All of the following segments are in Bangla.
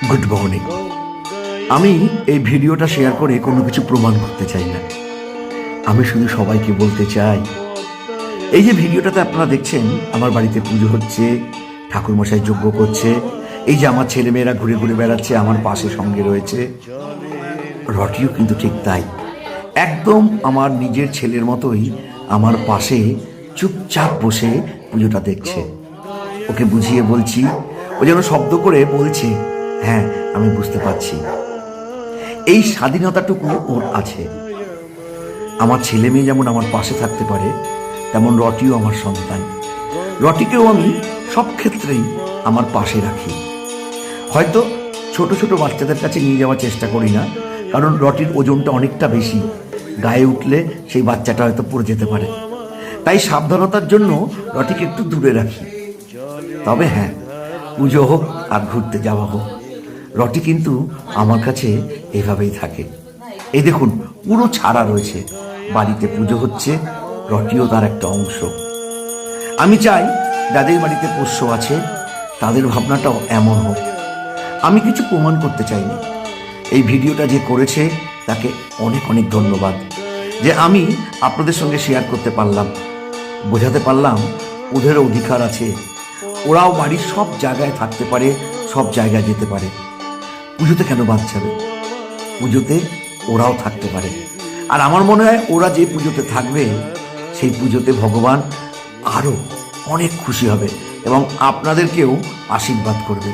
Good morning. আমি এই ভিডিওটা শেয়ার করে কোনো কিছু প্রমাণ করতে চাই না। আমি শুধু সবাইকে বলতে চাই, এই যে ভিডিওটাতে আপনারা দেখছেন, আমার বাড়িতে পুজো হচ্ছে, ঠাকুরমশাই যজ্ঞ করছে, এই যে আমার ছেলেমেয়েরা ঘুরে ঘুরে বেড়াচ্ছে, আমার পাশে সঙ্গে রয়েছে। রটিও কিন্তু ঠিক তাই, একদম আমার নিজের ছেলের মতোই আমার পাশে চুপচাপ বসে পুজোটা দেখছে। ওকে বুঝিয়ে বলছি, ও যেন শব্দ করে বলছে, হ্যাঁ আমি বুঝতে পারছি। এই স্বাধীনতাটুকু ওর আছে। আমার ছেলে মেয়ে যেমন আমার পাশে থাকতে পারে, তেমন রটিও আমার সন্তান। রটিকেও আমি সব ক্ষেত্রেই আমার পাশে রাখি। হয়তো ছোট ছোট বাচ্চাদের কাছে নিয়ে যাওয়ার চেষ্টা করি না, কারণ রটির ওজনটা অনেকটা বেশি, গায়ে উঠলে সেই বাচ্চাটা হয়তো পড়ে যেতে পারে। তাই সাবধানতার জন্য রটিকে একটু দূরে রাখি। তবে হ্যাঁ, পুজো হোক আর ঘুরতে যাওয়া হোক, রটি কিন্তু আমার কাছে এভাবেই থাকে। এই দেখুন, পুরো ছাড়া রয়েছে, বাড়িতে পুজো হচ্ছে, রটিও তার একটা অংশ। আমি চাই যাদের বাড়িতে পোষ্য আছে তাদের ভাবনাটাও এমন হোক। আমি কিছু প্রমাণ করতে চাইনি। এই ভিডিওটা যে করেছে তাকে অনেক অনেক ধন্যবাদ, যে আমি আপনাদের সঙ্গে শেয়ার করতে পারলাম, বোঝাতে পারলাম ওদেরও অধিকার আছে। ওরাও বাড়ির সব জায়গায় থাকতে পারে, সব জায়গায় যেতে পারে। পুজোতে কেন বাদ যাবে? পুজোতে ওরাও থাকতে পারে। আর আমার মনে হয় ওরা যে পুজোতে থাকবে, সেই পুজোতে ভগবান আরও অনেক খুশি হবে এবং আপনাদেরকেও আশীর্বাদ করবে।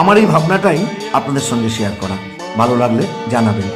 আমার এই ভাবনাটাই আপনাদের সঙ্গে শেয়ার করা। ভালো লাগলে জানাবেন।